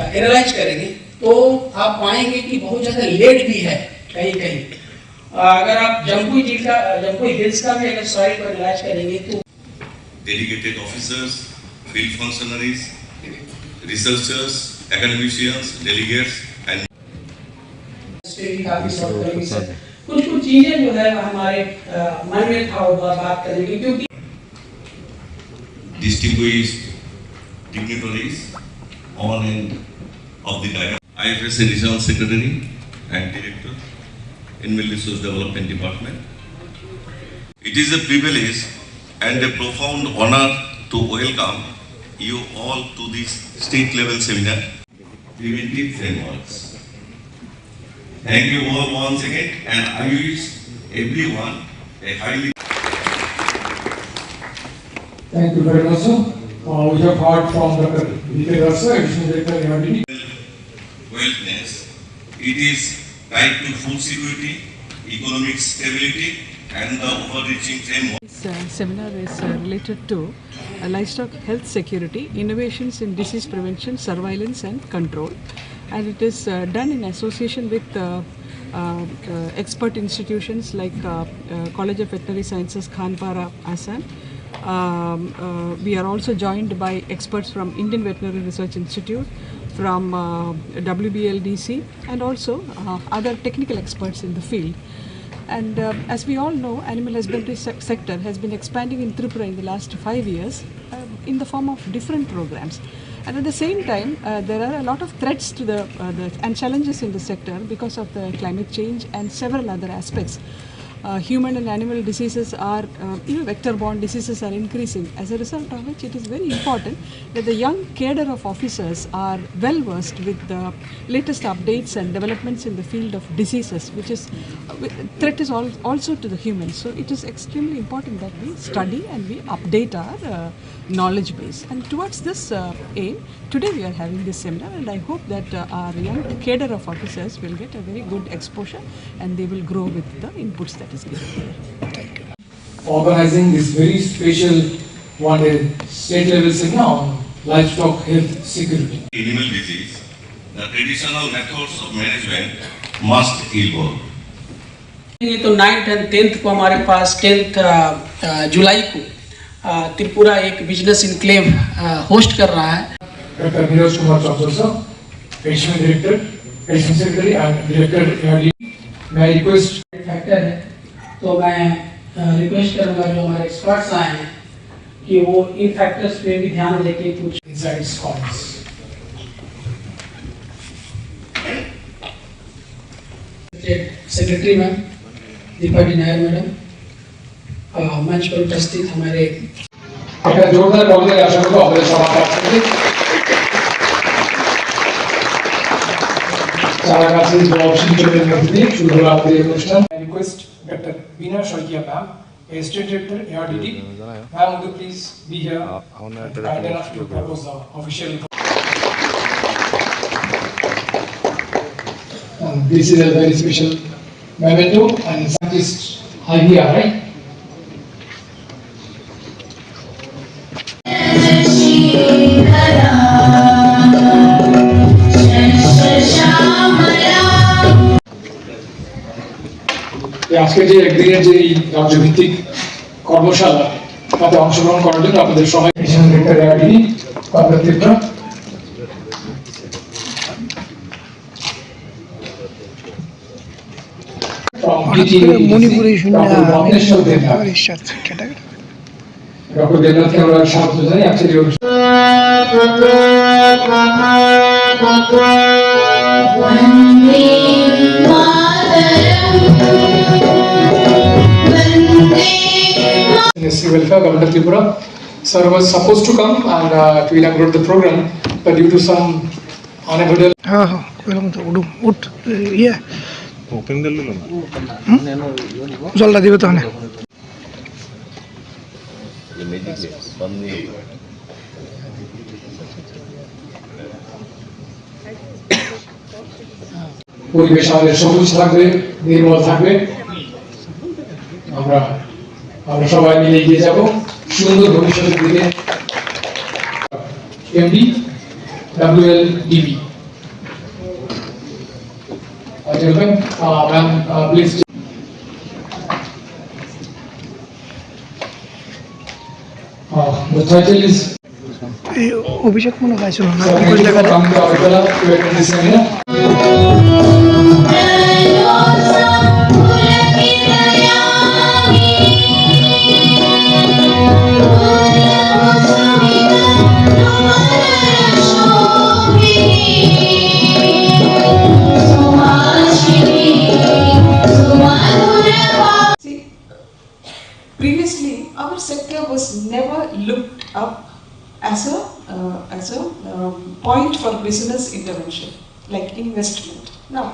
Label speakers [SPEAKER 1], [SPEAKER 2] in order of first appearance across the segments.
[SPEAKER 1] Analyse करेंगे तो आप पाएंगे कि बहुत ज़्यादा लेट भी है कहीं कहीं। अगर आप जम्पुई हिल्स का भी अगर सॉइल को एनालाइज करेंगे तो
[SPEAKER 2] dedicated officers, field functionaries, researchers, academicians, delegates and
[SPEAKER 1] कुछ चीजें जो है हमारे मन में था वो बात करेंगे क्योंकि
[SPEAKER 2] distinguished dignitaries on end of the dialogue. IFS Regional Secretary and Director, Animal Resource Development Department. It is a privilege and a profound honor to welcome you all to this state level seminar, Preventive Frameworks. Thank you all once again, and I wish everyone a highly.
[SPEAKER 3] Thank you very much, sir. We have heard from Dr. V.K. Darsa, Additional Director, ARDD.
[SPEAKER 2] Wellness. It is tied to food security, economic stability, and the overreaching framework.
[SPEAKER 4] This seminar is related to livestock health security, innovations in disease prevention, surveillance and control, and it is done in association with expert institutions like College of Veterinary Sciences, Khanpara, Assam. We are also joined by experts from Indian Veterinary Research Institute, from WBLDC, and also other technical experts in the field. And as we all know, animal husbandry sector has been expanding in Tripura in the last 5 years in the form of different programs. And at the same time, there are a lot of threats to and challenges in the sector because of the climate change and several other aspects. Human and animal diseases are, vector-borne diseases are increasing. As a result of which, it is very important that the young cadre of officers are well versed with the latest updates and developments in the field of diseases, which is threat is also to the humans. So it is extremely important that we study and we update our knowledge base. And towards this aim, today we are having this seminar, and I hope that our young cadre of officers will get a very good exposure and they will grow with the inputs that is given here.
[SPEAKER 3] Organizing this very special one-day state-level seminar on livestock health security.
[SPEAKER 2] Animal disease, the traditional methods of management must evolve.
[SPEAKER 1] ये तो 9th and 10th को हमारे पास 10th जुलाई को त्रिपुरा एक business enclave host कर रहा है।
[SPEAKER 3] Dr. Neeraj Kumar Chaudhary, Additional Director, Additional Secretary and Director ARDD. May I request
[SPEAKER 1] factor है तो मैं रिक्वेस्ट करूंगा जो हमारे एक्सपर्ट्स आए हैं कि वो इन फैक्टर्स पे भी ध्यान देके कुछ
[SPEAKER 3] insights comments.
[SPEAKER 1] Secretary ma'am Deepa D Nair madam, मंच पर उपस्थित हमारे
[SPEAKER 3] একটা জোরদার বক্তব্য আশা করব আমাদের সভাপতি চারাগাছি জবাব শিল্পের মধ্যে শুরু হলো আমাদের এই অনুষ্ঠান। I request Dr. Veena Sharkia ma'am, Assistant Director ARDD. Ma'am, would you please be here and kind enough to propose the official. And this is a very special memento and scientist idea, right? আজকে যে একদিনের যে রাজ্যভিত্তিক কর্মশালা তাতে অংশগ্রহণ করার জন্য আপনাদের সবাই ত্রিপুরা মণিপুরি ডক্টর দেবনাথকে আমরা স্বাগত জানাই আজকের Welfare, Governor Tripura. Sir was supposed to come and to inaugurate the program, but due to some unavoidable.
[SPEAKER 5] জলটা দিবে তাহলে
[SPEAKER 3] পরিবেশ আমাদের সবুজ থাকবে, নির্মল থাকবে, আমরা সবাই মিলে এগিয়ে যাব সুন্দর ভবিষ্যতের দিকে। MD WLDB gentlemen. Ma'am, please. The title is
[SPEAKER 5] এই অভিষেক মনে হয়েছিল না
[SPEAKER 3] So,
[SPEAKER 5] একুশ টাকা
[SPEAKER 3] from the Agartala to attend this seminar.
[SPEAKER 4] See, previously our sector was never looked up as a point for business intervention, like investment. Now,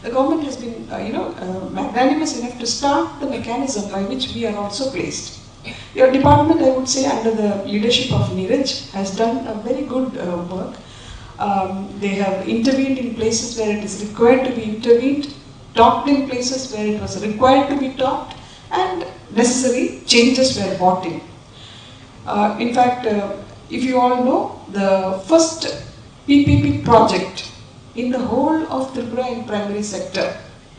[SPEAKER 4] the government has been, magnanimous enough to start the mechanism by which we are also placed. Your department, I would say, under the leadership of Neeraj, has done a very good work. They have intervened in places where it is required to be intervened, talked in places where it was required to be talked, and necessary changes were brought in. In fact, if you all know, the first PPP project in the whole of Tripura in primary sector,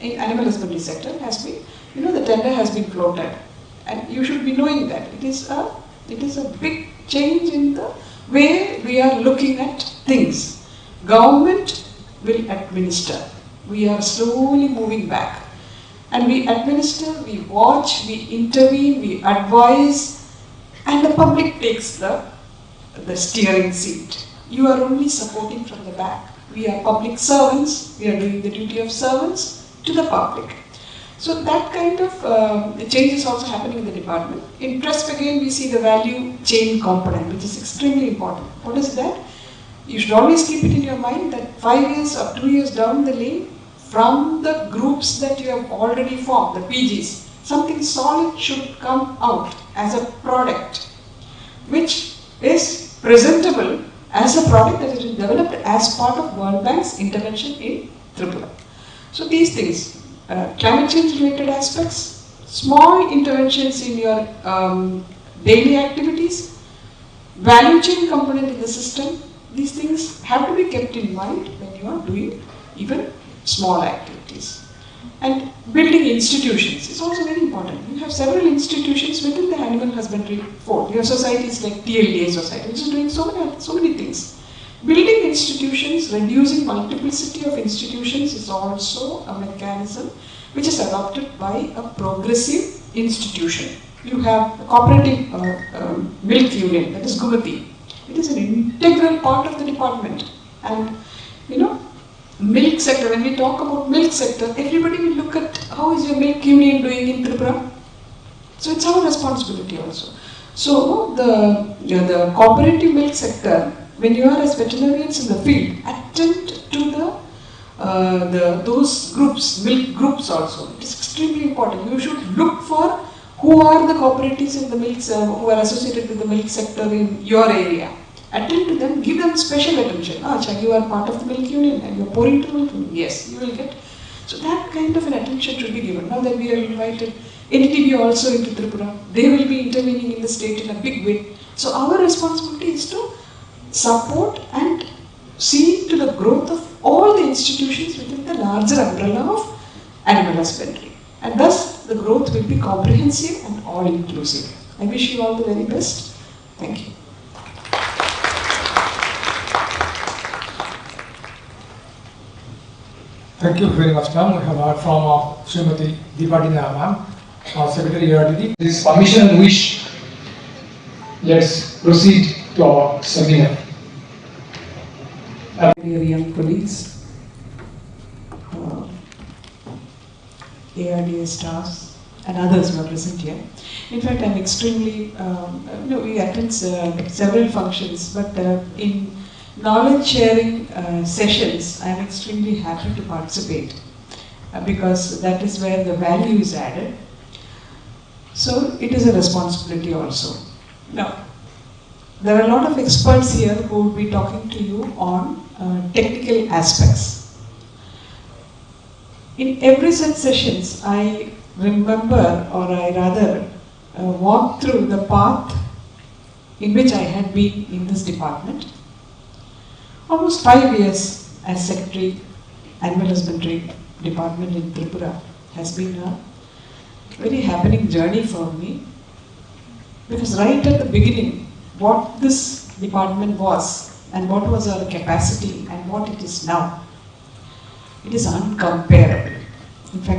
[SPEAKER 4] in animal husbandry sector, has been, the tender has been floated. And you should be knowing that it is a big change in the way we are looking at things. Government will administer. We are slowly moving back. And we administer, we watch, we intervene, we advise, and the public takes the steering seat. You are only supporting from the back. We are public servants, we are doing the duty of servants to the public. So that kind of change is also happening in the department. In PRESP again we see the value chain component, which is extremely important. What is that? You should always keep it in your mind that 5 years or 2 years down the lane, from the groups that you have already formed, the PGs, something solid should come out as a product, which is presentable as a product that has been developed as part of World Bank's intervention in Tripura. So these things, climate change related aspects, small interventions in your daily activities, value chain component in the system, these things have to be kept in mind when you are doing even small activities. And building institutions is also very important. You have several institutions within the animal husbandry fold. You have societies like TLDA society, which is doing so many things. Building institutions, reducing multiplicity of institutions is also a mechanism which is adopted by a progressive institution. You have a cooperative milk union, that is Gumati. It is an integral part of the department. And milk sector, when we talk about milk sector, everybody will look at how is your milk union doing in Tripura. So it's our responsibility also. So the cooperative milk sector, when you are as veterinarians in the field, attend to those groups, milk groups also. It is extremely important. You should look for who are the cooperatives in the milk, who are associated with the milk sector in your area. Attend to them, give them special attention. You are part of the milk union and you are pouring to milk union. Yes, you will get. So that kind of an attention should be given. Now that we have invited NTB also into Tripura, they will be intervening in the state in a big way. So our responsibility is to support and see to the growth of all the institutions within the larger umbrella of animal husbandry. And thus the growth will be comprehensive and all inclusive. I wish you all the very best. Thank you.
[SPEAKER 3] Thank you very much, ma'am. We have heard from Srimati Deepadina, ma'am, Secretary ARDD. This permission and wish, let's proceed to our seminar.
[SPEAKER 4] Dear young colleagues, ARDA staffs and others who are present here. In fact, I'm extremely, we attend several functions, but in knowledge sharing sessions, I am extremely happy to participate because that is where the value is added. So it is a responsibility also. Now, there are a lot of experts here who will be talking to you on technical aspects. In every such sessions, I remember, or I rather walk through the path in which I had been in this department. Almost 5 years as Secretary, Animal Husbandry, department in Tripura has been a very happening journey for me, because right at the beginning, what this department was and what was our capacity and what it is now, it is uncomparable. In fact,